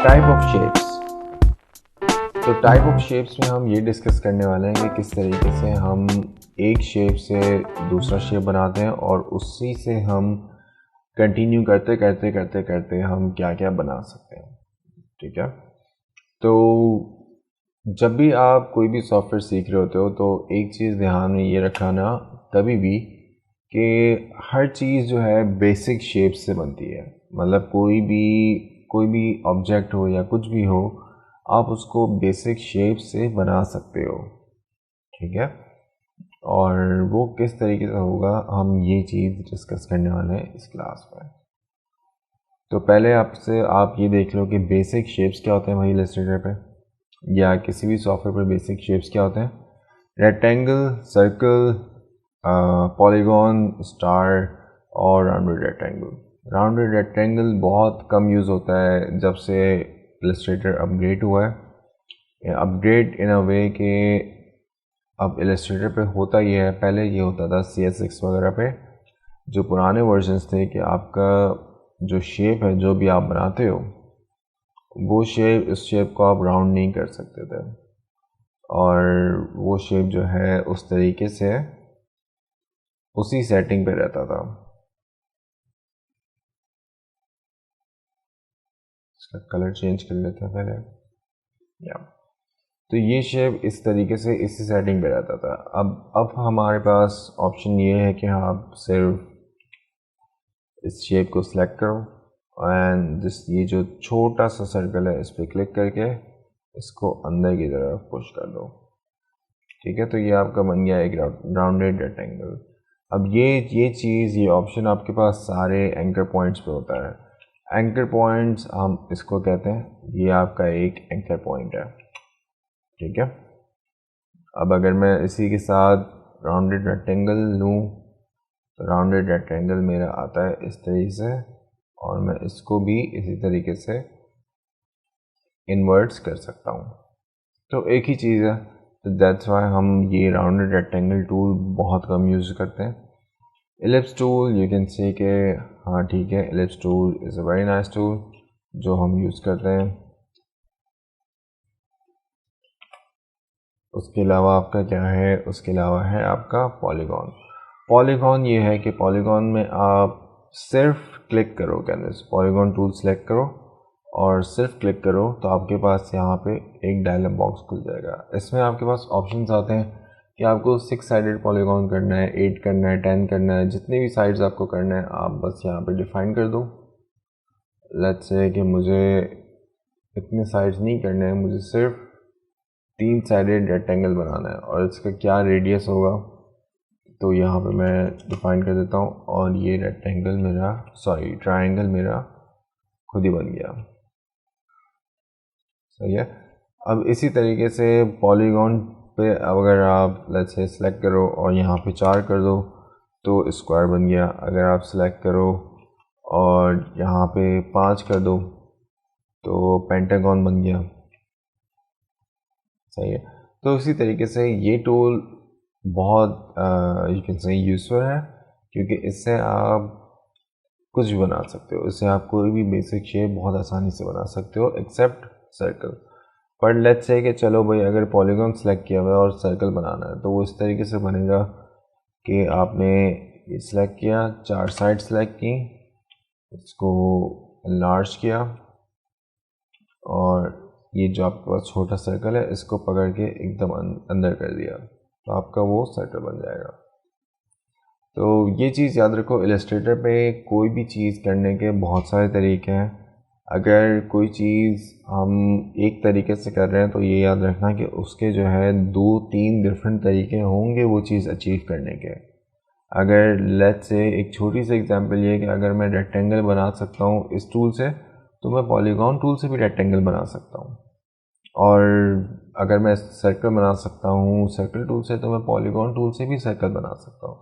Type of shapes. तो type of shapes में हम ये डिस्कस करने वाले हैं कि किस तरीके से हम एक शेप से दूसरा शेप बनाते हैं और उसी से हम कंटिन्यू करते करते करते करते हम क्या क्या बना सकते हैं। ठीक है, तो जब भी आप कोई भी सॉफ्टवेयर सीख रहे होते हो तो एक चीज़ ध्यान में ये रखना कभी भी कि हर चीज़ जो है बेसिक शेप से बनती है। मतलब कोई भी ऑब्जेक्ट हो या कुछ भी हो, आप उसको बेसिक शेप से बना सकते हो। ठीक है, और वो किस तरीके से होगा हम ये चीज़ डिस्कस करने वाले हैं इस क्लास में। तो पहले आप ये देख लो कि बेसिक शेप्स क्या होते हैं भाई इलस्ट्रेटर पे या किसी भी सॉफ्टवेयर पर। बेसिक शेप्स क्या होते हैं? रेक्टेंगल, सर्कल, पॉलीगॉन, स्टार और राउंडेड रेक्टेंगल। राउंडेड रेक्टेंगल बहुत कम यूज़ होता है जब से इलस्ट्रेटर अपग्रेड हुआ है। अपग्रेड इन अ वे कि अब इलस्ट्रेटर पे होता ये है, पहले ये होता था CS6 वगैरह पे जो पुराने वर्जन्स थे कि आपका जो शेप है जो भी आप बनाते हो वो शेप, इस शेप को आप राउंड नहीं कर सकते थे और वो शेप जो है उस तरीके से उसी सेटिंग पे रहता था। इसका कलर चेंज कर लेते हैं पहले। या तो ये शेप इस तरीके से इसी सेटिंग पे रहता था। अब हमारे पास ऑप्शन ये है कि आप सिर्फ इस शेप को सिलेक्ट करो एंड ये जो छोटा सा सर्कल है इस पर क्लिक करके इसको अंदर की तरफ पुश कर दो। ठीक है, तो ये आपका बन गया एक राउंडेड रेक्टेंगल। अब ये ऑप्शन आपके पास सारे एंकर पॉइंट्स पे होता है। एंकर पॉइंट्स हम इसको कहते हैं, ये आपका एक एंकर पॉइंट है। ठीक है, अब अगर मैं इसी के साथ राउंडेड रेक्टेंगल लूँ तो राउंडेड रेक्टेंगल मेरा आता है इस तरीके से और मैं इसको भी इसी तरीके से इन्वर्ट्स कर सकता हूँ। तो एक ही चीज़ है, तो दैट्स वाई हम ये राउंडेड रेक्टेंगल टूल बहुत कम यूज़ करते हैं। Ellipse tool you can say कि हाँ ठीक है, ellipse tool is a very nice tool जो हम यूज़ करते हैं। उसके अलावा आपका क्या है? उसके अलावा है आपका पॉलीगॉन। पॉलीगॉन ये है कि पॉलीगॉन में आप सिर्फ क्लिक करो कैनवस, पॉलीगॉन टूल सेलेक्ट करो और सिर्फ क्लिक करो तो आपके पास यहाँ पे एक डायलॉग बॉक्स खुल जाएगा। इसमें आपके पास ऑप्शंस आते हैं कि आपको 6 साइडेड पॉलीगॉन करना है, 8 करना है, 10 करना है, जितने भी साइड्स आपको करना है आप बस यहाँ पे डिफाइन कर दो। लेट्स से कि मुझे इतने साइड्स नहीं करने हैं, मुझे सिर्फ 3 साइडेड रेक्टेंगल बनाना है और इसका क्या रेडियस होगा तो यहाँ पे मैं डिफाइन कर देता हूँ और ये ट्रायंगल मेरा खुद ही बन गया। सही है। अब इसी तरीके से पॉलीगॉन पे अगर आप लेट्स से सिलेक्ट करो और यहाँ पे 4 कर दो तो स्क्वायर बन गया। अगर आप सिलेक्ट करो और यहाँ पे 5 कर दो तो पेंटागन बन गया। सही है। तो इसी तरीके से ये टूल बहुत यू कैन से यूज़फुल है क्योंकि इससे आप कुछ भी बना सकते हो। इससे आप कोई भी बेसिक शेप बहुत आसानी से बना सकते हो एक्सेप्ट सर्कल। पर लेट्स से कि चलो भाई अगर पॉलीगॉन सेलेक्ट किया हुआ है और सर्कल बनाना है तो वो इस तरीके से बनेगा कि आपने ये सिलेक्ट किया, 4 साइड सेलेक्ट की, इसको लार्ज किया और ये जो आपके पास छोटा सर्कल है इसको पकड़ के एकदम अंदर कर दिया तो आपका वो सर्कल बन जाएगा। तो ये चीज़ याद रखो, इलस्ट्रेटर पे कोई भी चीज़ करने के बहुत सारे तरीके हैं। अगर कोई चीज़ हम एक तरीके से कर रहे हैं तो ये याद रखना कि उसके जो है 2-3 डिफरेंट तरीके होंगे वो चीज़ अचीव करने के। अगर लेट्स से एक छोटी सी एग्जांपल ये है कि अगर मैं रेक्टेंगल बना सकता हूँ इस टूल से तो मैं पॉलीगॉन टूल से भी रेक्टेंगल बना सकता हूँ, और अगर मैं सर्कल बना सकता हूँ सर्कल टूल से तो मैं पॉलीगॉन टूल से भी सर्कल बना सकता हूँ।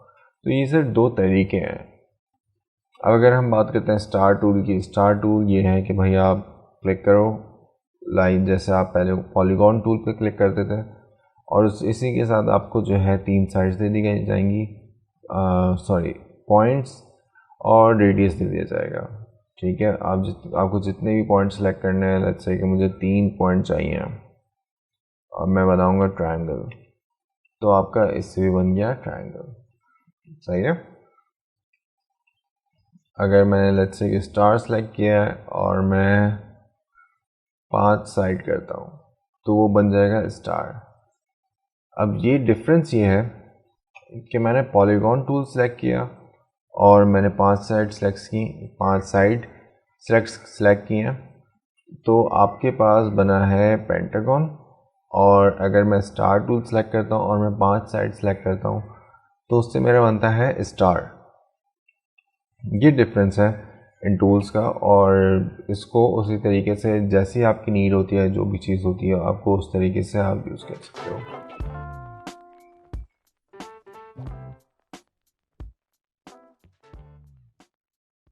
तो ये सिर्फ 2 तरीके हैं। अब अगर हम बात करते हैं स्टार टूल की, स्टार टूल ये है कि भाई आप क्लिक करो लाइन, जैसे आप पहले पॉलीगॉन टूल पे क्लिक करते थे और इसी के साथ आपको जो है 3 साइड्स दे दी जाएंगी, पॉइंट्स और रेडियस दे दिया जाएगा। ठीक है, आपको जितने भी पॉइंट सेलेक्ट करने हैं, लेट्स से कि मुझे 3 पॉइंट चाहिए और मैं बनाऊंगा ट्रायंगल, तो आपका इससे भी बन गया ट्रायंगल। सही है। अगर मैंने लेट्स से कि स्टार सेलेक्ट किया है और मैं 5 साइड करता हूँ तो वो बन जाएगा स्टार। अब ये डिफरेंस ये है कि मैंने पॉलीगॉन टूल सेलेक्ट किया और मैंने 5 साइड सेलेक्ट की हैं, तो आपके पास बना है पेंटागन। और अगर मैं स्टार टूल सेलेक्ट करता हूँ और मैं 5 साइड सेलेक्ट करता हूँ तो उससे मेरा बनता है स्टार। ये डिफरेंस है इन टूल्स का, और इसको उसी तरीके से जैसी आपकी नीड होती है, जो भी चीज़ होती है, आपको उस तरीके से आप यूज़ कर सकते हो।